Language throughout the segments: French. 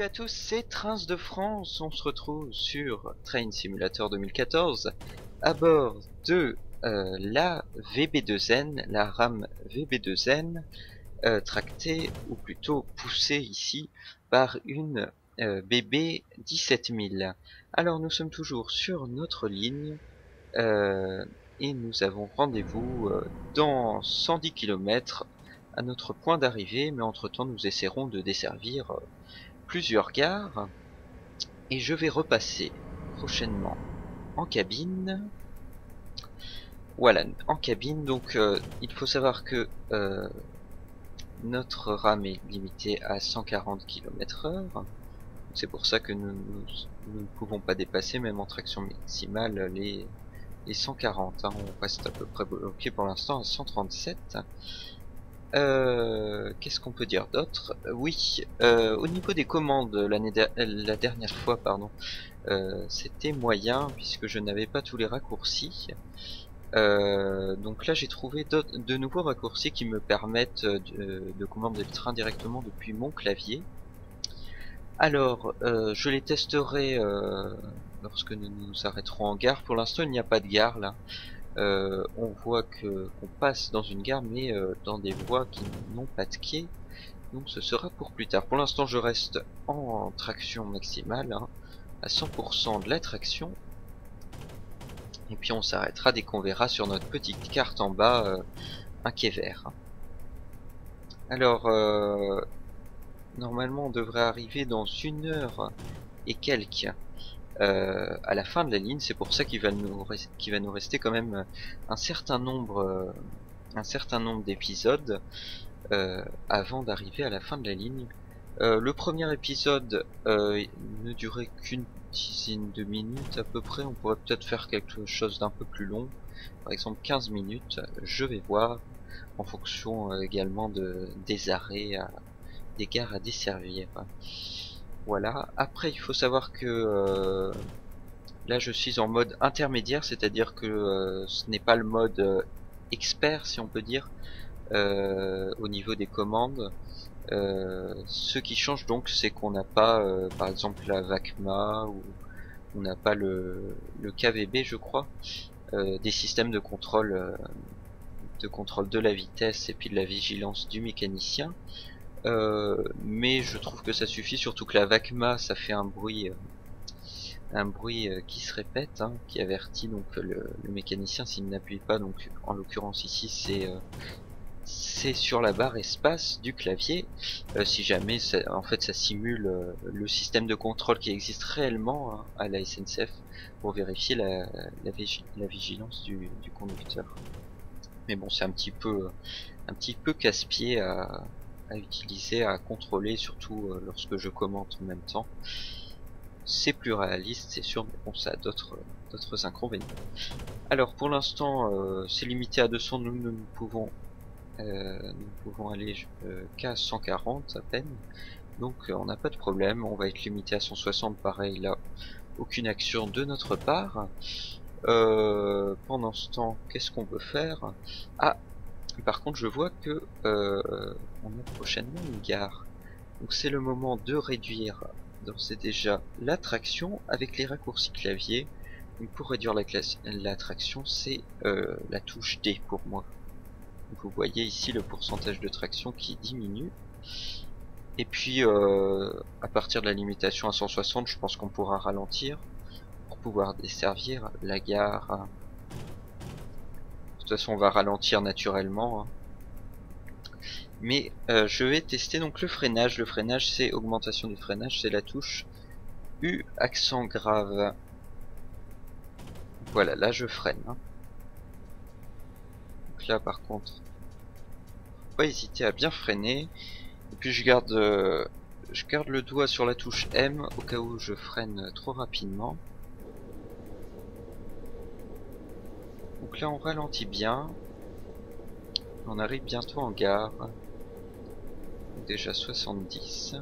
Salut à tous, c'est Trains de France. On se retrouve sur Train Simulator 2014 à bord de la VB2N, la RAM VB2N, tractée ou plutôt poussée ici par une BB 17000. Alors nous sommes toujours sur notre ligne et nous avons rendez-vous dans 110 km à notre point d'arrivée, mais entre-temps nous essaierons de desservir plusieurs gares et je vais repasser prochainement en cabine. Voilà, en cabine. Donc il faut savoir que notre RAM est limitée à 140 km/h. C'est pour ça que nous ne pouvons pas dépasser, même en traction maximale, les 140. Hein. On reste à peu près bloqué pour l'instant à 137. Qu'est-ce qu'on peut dire d'autre? Oui, au niveau des commandes, la dernière fois, pardon, c'était moyen puisque je n'avais pas tous les raccourcis. Donc là, j'ai trouvé de nouveaux raccourcis qui me permettent de commander le train directement depuis mon clavier. Alors, je les testerai lorsque nous nous arrêterons en gare. Pour l'instant, il n'y a pas de gare là. On voit qu'on passe dans une gare mais dans des voies qui n'ont pas de quai, donc ce sera pour plus tard. Pour l'instant je reste en traction maximale, hein, à 100% de la traction, et puis on s'arrêtera dès qu'on verra sur notre petite carte en bas un quai vert. Alors normalement on devrait arriver dans 1 heure et quelques à la fin de la ligne. C'est pour ça qu'il va nous rester quand même un certain nombre d'épisodes avant d'arriver à la fin de la ligne. Le premier épisode ne durait qu'une dizaine de minutes à peu près. On pourrait peut-être faire quelque chose d'un peu plus long, par exemple 15 minutes, je vais voir, en fonction également des arrêts, des gares à desservir. Voilà. Après, il faut savoir que là, je suis en mode intermédiaire, c'est-à-dire que ce n'est pas le mode expert, si on peut dire, au niveau des commandes. Ce qui change donc, c'est qu'on n'a pas, par exemple, la VACMA, ou on n'a pas le KVB, je crois, des systèmes de contrôle de la vitesse et puis de la vigilance du mécanicien. Mais je trouve que ça suffit, surtout que la VACMA ça fait un bruit qui se répète, hein, qui avertit donc le mécanicien s'il n'appuie pas. Donc en l'occurrence ici c'est sur la barre espace du clavier. Si jamais en fait ça simule le système de contrôle qui existe réellement, hein, à la SNCF, pour vérifier la vigilance du conducteur. Mais bon, c'est un petit peu casse-pied à utiliser, à contrôler, surtout lorsque je commente en même temps. C'est plus réaliste, c'est sûr, mais bon, ça a d'autres inconvénients. Alors pour l'instant, c'est limité à 200, nous ne pouvons aller qu'à 140 à peine, donc on n'a pas de problème. On va être limité à 160, pareil, là aucune action de notre part. Pendant ce temps, qu'est-ce qu'on peut faire? Ah, par contre je vois que on a prochainement une gare, donc c'est le moment de réduire d'ores et déjà la traction avec les raccourcis clavier. Donc pour réduire la traction, c'est la touche D pour moi. Donc vous voyez ici le pourcentage de traction qui diminue. Et puis à partir de la limitation à 160, je pense qu'on pourra ralentir pour pouvoir desservir la gare. De toute façon on va ralentir naturellement, hein. Mais je vais tester donc le freinage. Le freinage, c'est augmentation du freinage, c'est la touche U accent grave. Voilà, là je freine, hein. Donc là par contre, faut pas hésiter à bien freiner. Et puis je garde le doigt sur la touche M au cas où je freine trop rapidement. Donc là on ralentit bien. On arrive bientôt en gare. Donc déjà 70,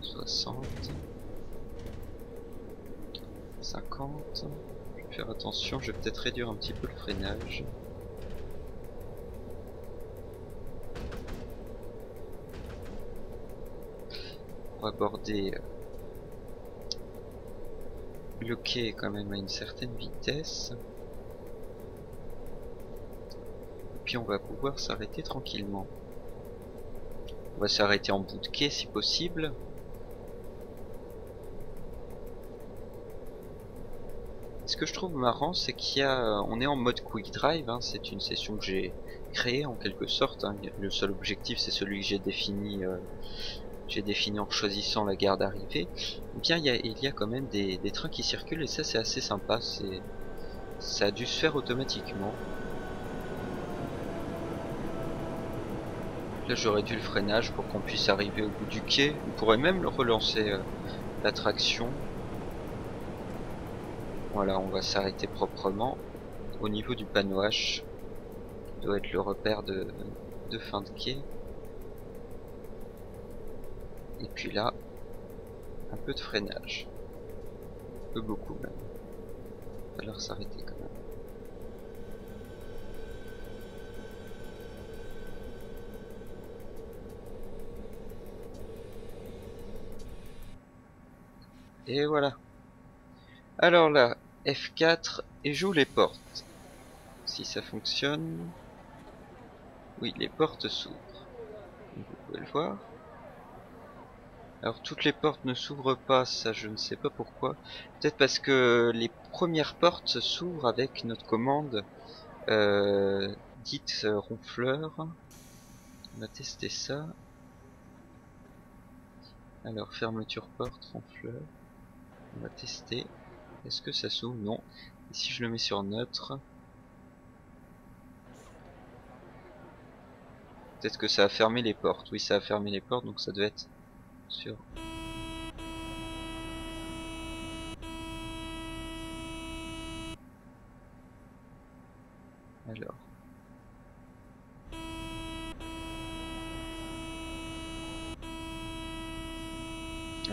60, 50. Je vais faire attention, je vais peut-être réduire un petit peu le freinage. pour aborder le quai quand même à une certaine vitesse. Et puis on va pouvoir s'arrêter tranquillement. On va s'arrêter en bout de quai si possible. Ce que je trouve marrant, c'est qu'il y a, on est en mode quick drive, hein, c'est une session que j'ai créée en quelque sorte. Hein. Le seul objectif, c'est celui que j'ai défini en choisissant la gare d'arrivée. Eh bien, il y a quand même des trains qui circulent et ça, c'est assez sympa. Ça a dû se faire automatiquement. Là, j'aurais dû le freinage pour qu'on puisse arriver au bout du quai. On pourrait même le relancer l'attraction. Voilà, on va s'arrêter proprement au niveau du panneau H. Ça doit être le repère de fin de quai. Et puis là, un peu de freinage. Un peu beaucoup même. Il va falloir s'arrêter quand même. Et voilà. Alors là, F4 et j'ouvre les portes. Si ça fonctionne. Oui, les portes s'ouvrent. Vous pouvez le voir. Alors toutes les portes ne s'ouvrent pas, ça je ne sais pas pourquoi. Peut-être parce que les premières portes s'ouvrent avec notre commande dite ronfleur. On va tester ça. Alors fermeture porte, ronfleur. On va tester. Est-ce que ça s'ouvre? Non. Et si je le mets sur neutre, peut-être que ça a fermé les portes. Oui, ça a fermé les portes, donc ça doit être sur... Alors...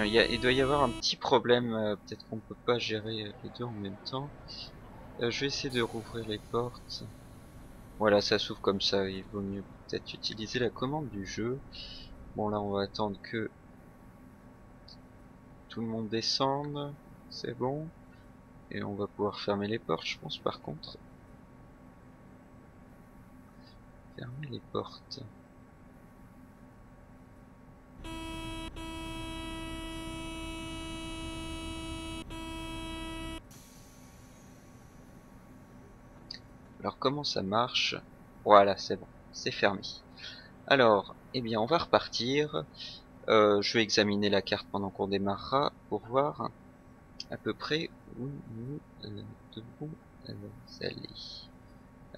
il doit y avoir un petit problème, peut-être qu'on peut pas gérer les deux en même temps. Je vais essayer de rouvrir les portes. Voilà, ça s'ouvre comme ça, il vaut mieux peut-être utiliser la commande du jeu. Bon là on va attendre que tout le monde descende, c'est bon. Et on va pouvoir fermer les portes, je pense par contre. Fermer les portes. Alors comment ça marche? Voilà, c'est bon, c'est fermé. Alors, eh bien on va repartir. Je vais examiner la carte pendant qu'on démarrera pour voir à peu près où nous devons aller.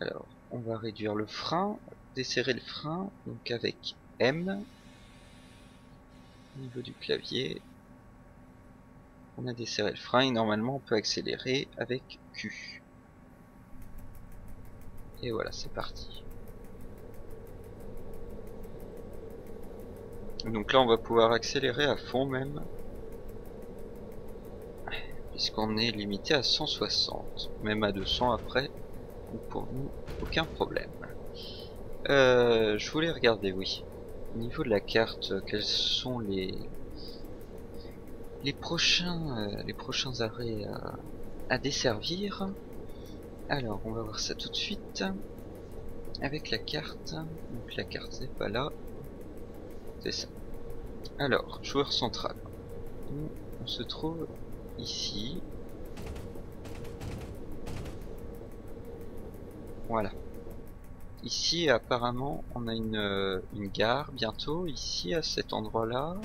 Alors, on va réduire le frein, desserrer le frein, donc avec M au niveau du clavier. On a desserré le frein et normalement on peut accélérer avec Q. Et voilà, c'est parti. Donc là on va pouvoir accélérer à fond même, puisqu'on est limité à 160, même à 200 après, donc pour nous aucun problème. Je voulais regarder, oui, au niveau de la carte, quels sont les prochains arrêts à desservir. Alors on va voir ça tout de suite avec la carte. Donc la carte n'est pas là, c'est ça. Alors joueur central, on se trouve ici. Voilà. Ici apparemment on a une gare bientôt ici à cet endroit là.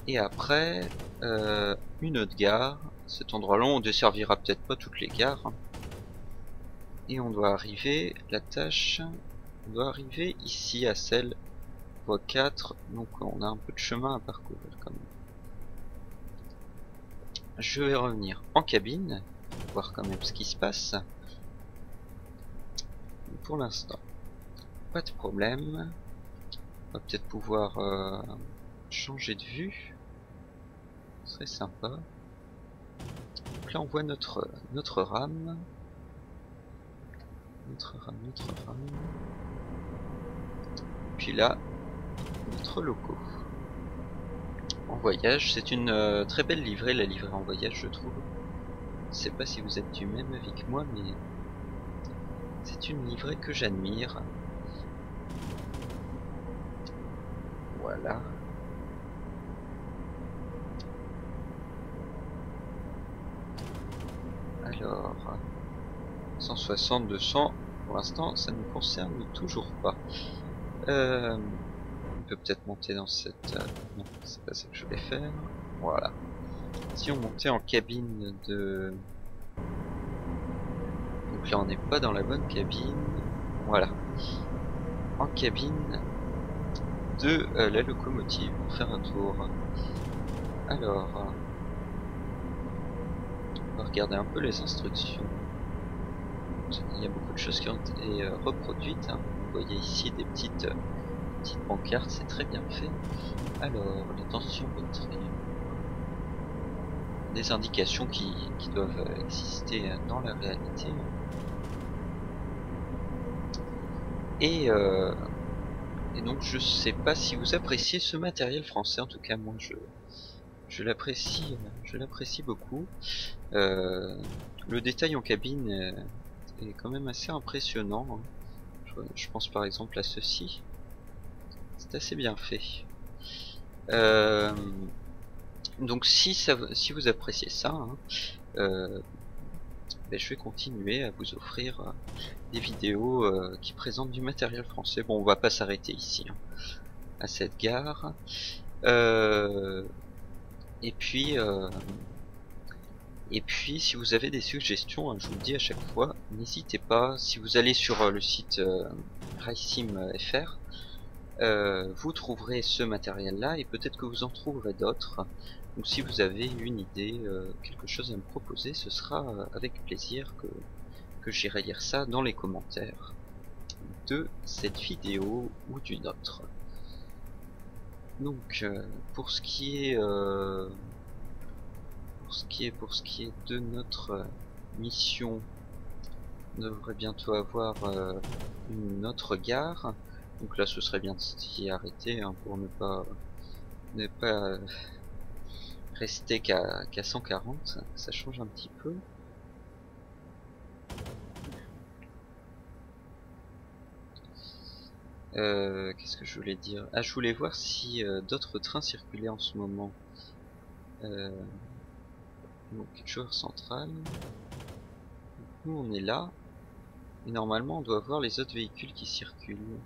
Et après une autre gare. Cet endroit là on desservira peut-être pas toutes les gares. Et on doit arriver, la tâche, on doit arriver ici à celle voie 4, donc on a un peu de chemin à parcourir quand même. Je vais revenir en cabine, voir quand même ce qui se passe. Pour l'instant, pas de problème. On va peut-être pouvoir changer de vue. Ce serait sympa. Donc là on voit notre rame. Notre rame. Puis là, notre loco. en voyage. C'est une très belle livrée, la livrée en voyage, je trouve. Je sais pas si vous êtes du même avec moi, mais c'est une livrée que j'admire. Voilà. Alors, 160, 200, pour l'instant, ça ne me concerne toujours pas. On peut peut-être monter dans cette... non, c'est pas ça que je vais faire. Voilà. Si on montait en cabine de... Donc là, on n'est pas dans la bonne cabine. Voilà. En cabine de la locomotive, pour faire un tour. Alors... on va regarder un peu les instructions. Il y a beaucoup de choses qui ont été reproduites. Hein. Vous voyez ici des petites pancartes, c'est très bien fait. Alors, les tensiométries. Des indications qui doivent exister dans la réalité. Et donc je sais pas si vous appréciez ce matériel français, en tout cas moi je l'apprécie beaucoup. Le détail en cabine est quand même assez impressionnant. Hein. Je pense par exemple à ceci. C'est assez bien fait. Donc si vous appréciez ça, hein, ben, je vais continuer à vous offrir des vidéos qui présentent du matériel français. Bon, on va pas s'arrêter ici, hein, à cette gare. Et puis, si vous avez des suggestions, hein, je vous le dis à chaque fois, n'hésitez pas. Si vous allez sur le site RideSim.fr, vous trouverez ce matériel-là et peut-être que vous en trouverez d'autres. Donc si vous avez une idée, quelque chose à me proposer, ce sera avec plaisir que j'irai lire ça dans les commentaires de cette vidéo ou d'une autre. Donc pour ce qui est de notre mission, on devrait bientôt avoir une autre gare. Donc là ce serait bien de s'y arrêter, hein, pour ne pas rester qu'à 140, ça change un petit peu. Qu'est-ce que je voulais dire? Ah, je voulais voir si d'autres trains circulaient en ce moment. Donc, joueur central. Nous, on est là. Et normalement, on doit voir les autres véhicules qui circulent.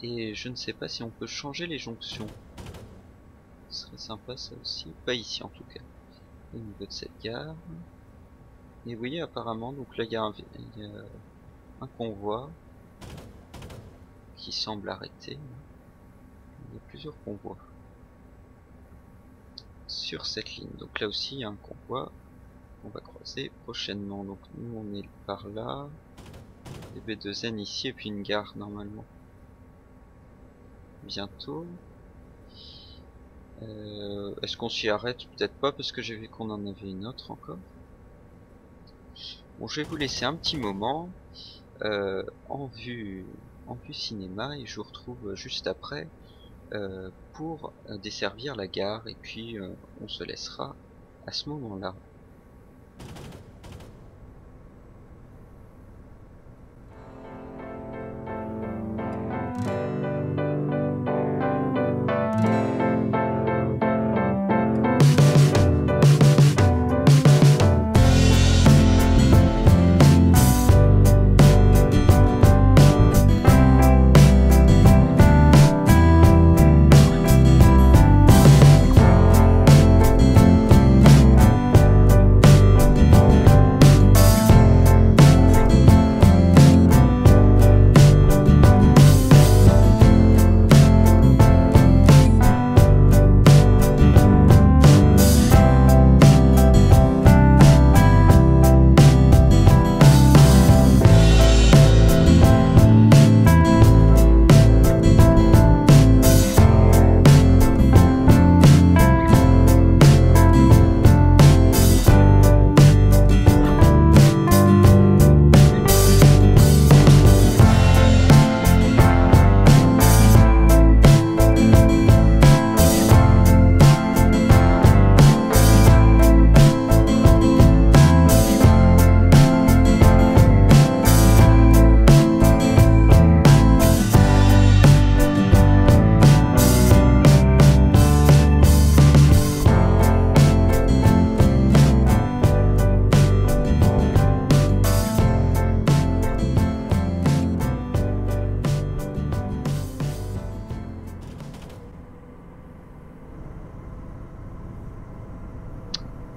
Et je ne sais pas si on peut changer les jonctions. Ce serait sympa ça aussi. Pas ici en tout cas. Au niveau de cette gare. Et vous voyez apparemment, donc là il y a un convoi qui semble arrêter. Il y a plusieurs convois sur cette ligne. Donc là aussi il y a un convoi qu'on va croiser prochainement. Donc nous on est par là. Les B2N ici et puis une gare normalement. Bientôt. Est-ce qu'on s'y arrête? Peut-être pas parce que j'ai vu qu'on en avait une autre encore. Bon, je vais vous laisser un petit moment en vue cinéma et je vous retrouve juste après pour desservir la gare et puis on se laissera à ce moment-là.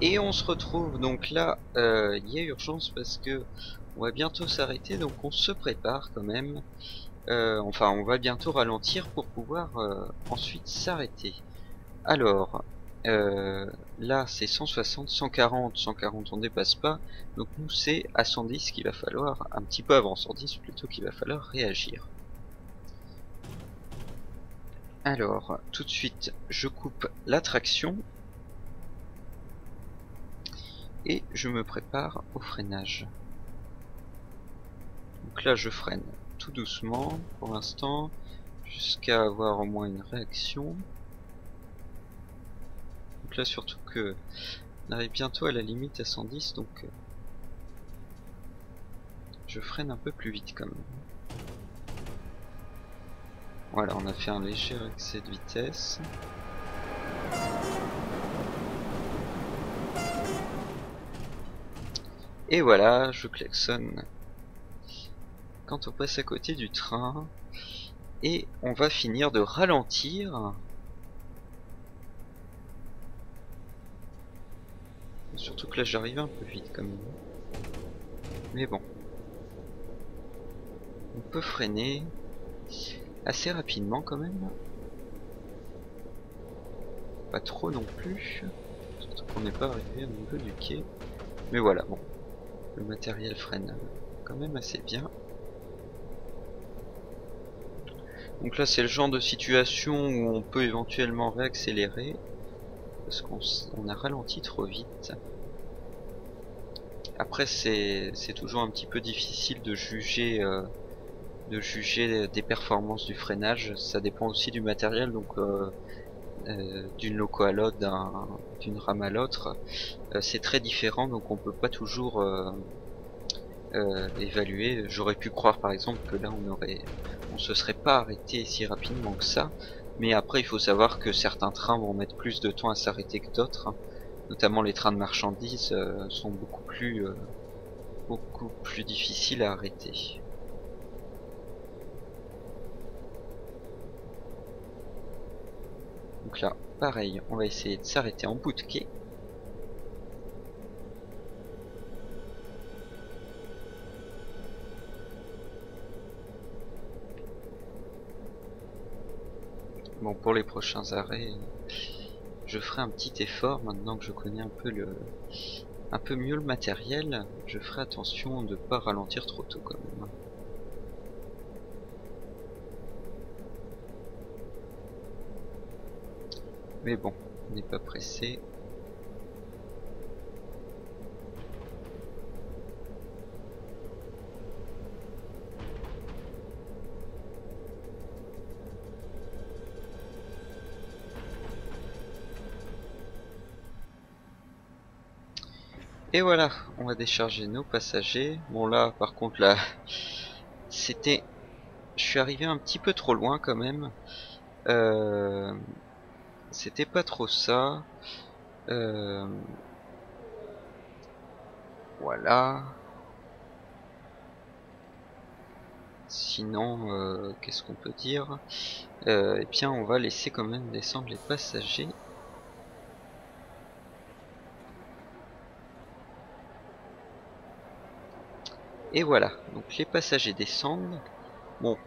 Et on se retrouve donc là, il y a urgence parce que on va bientôt s'arrêter, donc on se prépare quand même. Enfin, on va bientôt ralentir pour pouvoir ensuite s'arrêter. Alors, là c'est 160, 140, 140 on dépasse pas. Donc nous c'est à 110 qu'il va falloir, un petit peu avant 110 plutôt, qu'il va falloir réagir. Alors, tout de suite, je coupe la traction. Et je me prépare au freinage. Donc là je freine tout doucement pour l'instant, jusqu'à avoir au moins une réaction. Donc là surtout que on arrive bientôt à la limite à 110, donc je freine un peu plus vite quand même. Voilà, on a fait un léger excès de vitesse. Et voilà, je klaxonne quand on passe à côté du train. Et on va finir de ralentir. Surtout que là j'arrive un peu vite quand même. Mais bon. On peut freiner assez rapidement quand même. Pas trop non plus. Surtout qu'on n'est pas arrivé au niveau du quai. Mais voilà, bon. Le matériel freine quand même assez bien. Donc là c'est le genre de situation où on peut éventuellement réaccélérer. Parce qu'on a ralenti trop vite. Après c'est toujours un petit peu difficile de juger des performances du freinage. Ça dépend aussi du matériel, donc d'une loco à l'autre, d'une rame à l'autre, c'est très différent, donc on peut pas toujours évaluer. J'aurais pu croire par exemple que là on se serait pas arrêté si rapidement que ça, mais après il faut savoir que certains trains vont mettre plus de temps à s'arrêter que d'autres, hein. Notamment les trains de marchandises sont beaucoup plus difficiles à arrêter. Donc là, pareil, on va essayer de s'arrêter en bout de quai. Bon, pour les prochains arrêts, je ferai un petit effort maintenant que je connais un peu mieux le matériel. Je ferai attention de ne pas ralentir trop tôt quand même. Mais bon, on n'est pas pressé. Et voilà, on va décharger nos passagers. Bon là, par contre là, je suis arrivé un petit peu trop loin quand même. C'était pas trop ça. Voilà. Sinon, qu'est-ce qu'on peut dire? Eh bien, on va laisser quand même descendre les passagers. Et voilà, donc les passagers descendent. Bon,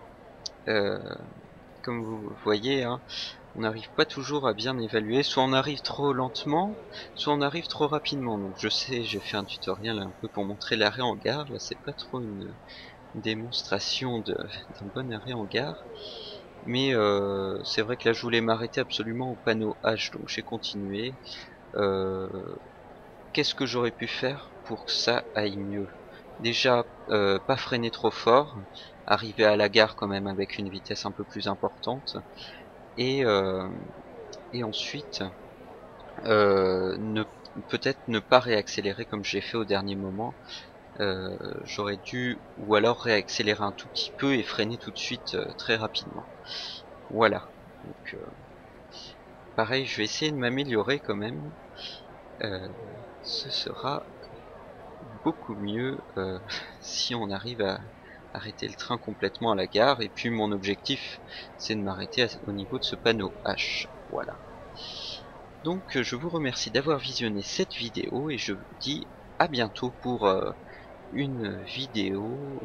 comme vous voyez, hein, on n'arrive pas toujours à bien évaluer. Soit on arrive trop lentement, soit on arrive trop rapidement. Donc je sais, j'ai fait un tutoriel un peu pour montrer l'arrêt en gare. Là, c'est pas trop une démonstration d'un bon arrêt en gare. Mais c'est vrai que là, je voulais m'arrêter absolument au panneau H, donc j'ai continué. Qu'est-ce que j'aurais pu faire pour que ça aille mieux? Déjà, pas freiner trop fort, arriver à la gare quand même avec une vitesse un peu plus importante, et ensuite peut-être ne pas réaccélérer comme j'ai fait au dernier moment. J'aurais dû, ou alors réaccélérer un tout petit peu et freiner tout de suite très rapidement. Voilà. Donc pareil, je vais essayer de m'améliorer quand même. Ce sera beaucoup mieux si on arrive à arrêter le train complètement à la gare. Et puis mon objectif c'est de m'arrêter au niveau de ce panneau H. Voilà. Donc je vous remercie d'avoir visionné cette vidéo et je vous dis à bientôt pour une vidéo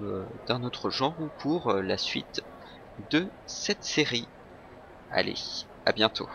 d'un autre genre ou pour la suite de cette série. Allez, à bientôt.